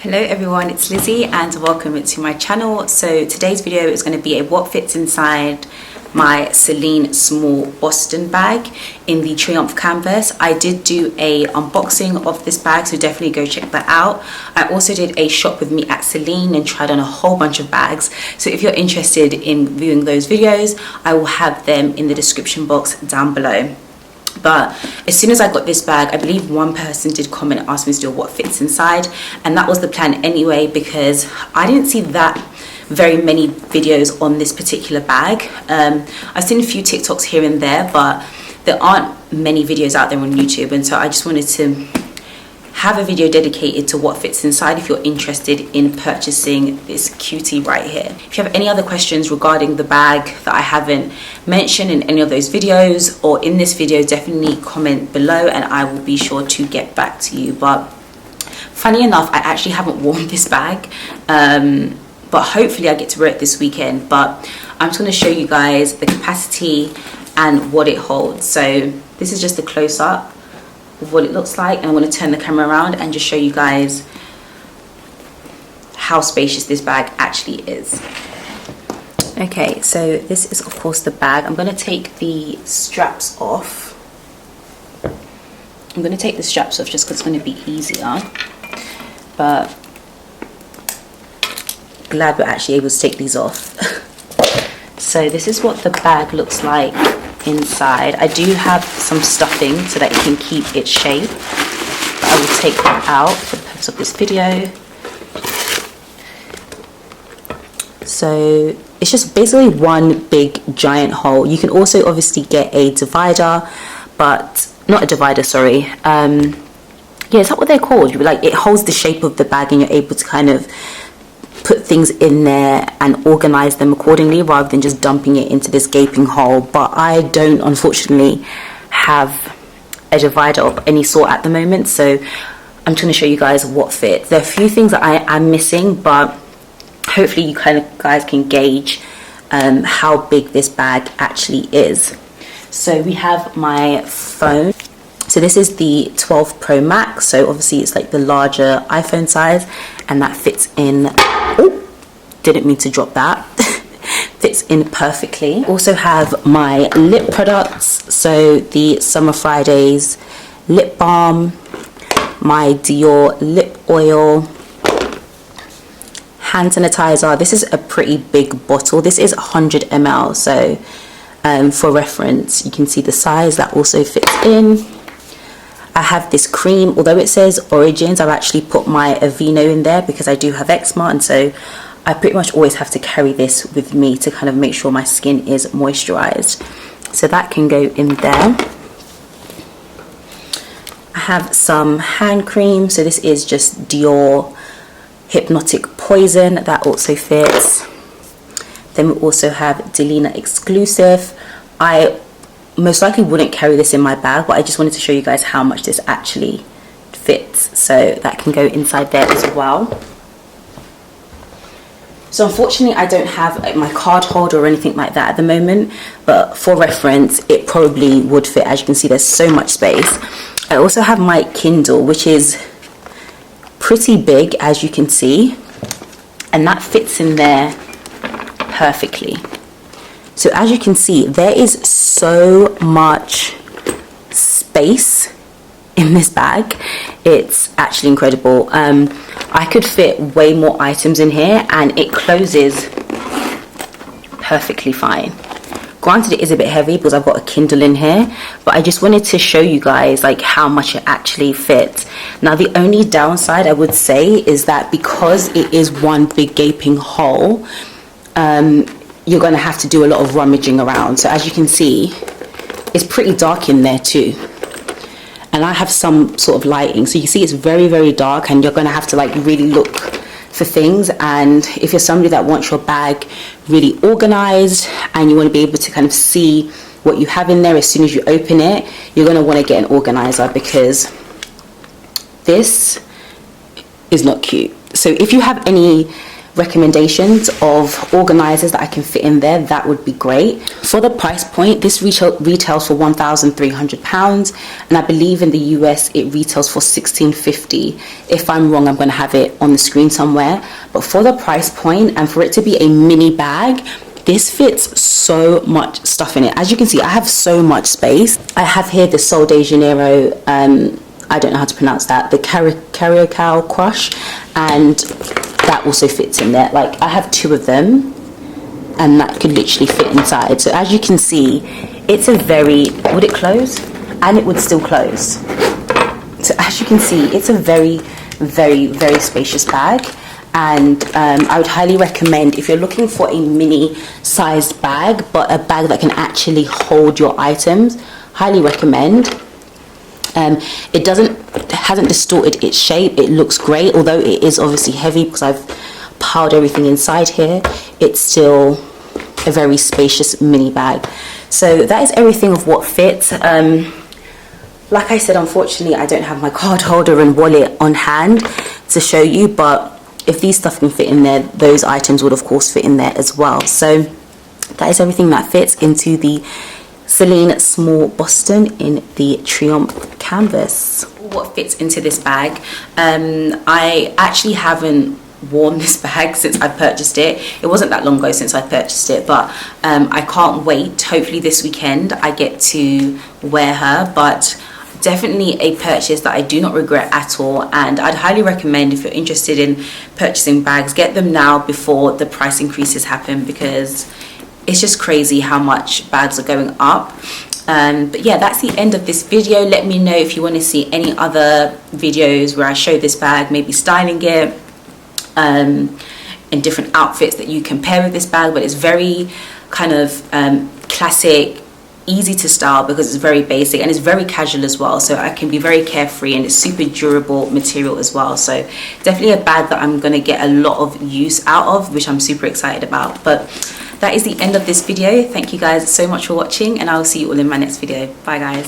Hello everyone, it's Lizzie and welcome to my channel. So today's video is going to be a what fits inside my Celine Small Boston bag in the Triumph canvas. I did do a unboxing of this bag, so definitely go check that out. I also did a shop with me at Celine and tried on a whole bunch of bags. So if you're interested in viewing those videos, I will have them in the description box down below. But as soon as I got this bag, I believe one person did comment and ask me to do what fits inside, and that was the plan anyway, because I didn't see that very many videos on this particular bag. I've seen a few TikToks here and there, but there aren't many videos out there on YouTube, and so I just wanted to have a video dedicated to what fits inside if you're interested in purchasing this cutie right here. If you have any other questions regarding the bag that I haven't mentioned in any of those videos or in this video, definitely comment below and I will be sure to get back to you. But funny enough, I actually haven't worn this bag, but hopefully I get to wear it this weekend. But I'm just going to show you guys the capacity and what it holds. So this is just a close-up of what it looks like, and I'm going to turn the camera around and just show you guys how spacious this bag actually is. Okay, so this is of course the bag. I'm going to take the straps off. I'm going to take the straps off just because it's going to be easier, but glad we're actually able to take these off. So this is what the bag looks like inside. I do have some stuffing so that it can keep its shape, but I will take that out for the purpose of this video. So it's just basically one big giant hole. You can also obviously get a divider, but not a divider, sorry. Yeah, is that what they're called? Like, it holds the shape of the bag and you're able to kind of put things in there and organize them accordingly rather than just dumping it into this gaping hole. But I don't unfortunately have a divider of any sort at the moment, so I'm just going to show you guys what fits. There are a few things that I am missing, but hopefully you guys can gauge how big this bag actually is. So we have my phone. So this is the 12 Pro Max, so obviously it's like the larger iPhone size, and that fits in, oh, didn't mean to drop that, fits in perfectly. Also have my lip products, so the Summer Fridays lip balm, my Dior lip oil, hand sanitizer. This is a pretty big bottle. This is 100 ml, so for reference you can see the size that also fits in. I have this cream. Although it says Origins, I've actually put my Aveeno in there because I do have eczema, and so I pretty much always have to carry this with me to kind of make sure my skin is moisturized. So that can go in there. I have some hand cream. So this is just Dior Hypnotic Poison. That also fits. Then we also have Delina Exclusive. I most likely wouldn't carry this in my bag, but I just wanted to show you guys how much this actually fits, so that can go inside there as well. So unfortunately I don't have like my card holder or anything like that at the moment, but for reference it probably would fit. As you can see, there's so much space. I also have my Kindle, which is pretty big, as you can see, and that fits in there perfectly. So as you can see, there is so much space in this bag. It's actually incredible. I could fit way more items in here and it closes perfectly fine. Granted, it is a bit heavy because I've got a Kindle in here, but I just wanted to show you guys like how much it actually fits. Now the only downside I would say is that because it is one big gaping hole, you're going to have to do a lot of rummaging around. So as you can see, it's pretty dark in there too, and I have some sort of lighting, so you see it's very, very dark, and you're going to have to like really look for things. And if you're somebody that wants your bag really organized and you want to be able to kind of see what you have in there as soon as you open it, you're going to want to get an organizer, because this is not cute. So if you have any recommendations of organizers that I can fit in there, that would be great. For the price point, this retails for £1,300, and I believe in the US it retails for $1,650. If I'm wrong, I'm going to have it on the screen somewhere. But for the price point and for it to be a mini bag, this fits so much stuff in it. As you can see, I have so much space. I have here the Sol de Janeiro, I don't know how to pronounce that, the Cariocal Crush, and that also fits in there. Like, I have 2 of them, and that could literally fit inside. So as you can see, it's a very, would it close? And it would still close. So as you can see, it's a very, very, very spacious bag. And I would highly recommend, if you're looking for a mini sized bag, but a bag that can actually hold your items, highly recommend. It hasn't distorted its shape. It looks great, although it is obviously heavy because I've piled everything inside here. It's still a very spacious mini bag. So that is everything of what fits. Like I said, unfortunately I don't have my card holder and wallet on hand to show you, but if these stuff can fit in there, those items would of course fit in there as well. So that is everything that fits into the Celine Small Boston in the Triumph canvas. What fits into this bag? I actually haven't worn this bag since I purchased it. It wasn't that long ago since I purchased it, but I can't wait. Hopefully this weekend I get to wear her, but definitely a purchase that I do not regret at all, and I'd highly recommend, if you're interested in purchasing bags, get them now before the price increases happen, because it's just crazy how much bags are going up. But yeah, that's the end of this video. Let me know if you want to see any other videos where I show this bag, maybe styling it in different outfits that you can pair with this bag. But it's very kind of classic, easy to style because it's very basic, and it's very casual as well, so I can be very carefree, and it's super durable material as well. So definitely a bag that I'm going to get a lot of use out of, which I'm super excited about. But that is the end of this video. Thank you guys so much for watching, and I will see you all in my next video. Bye guys.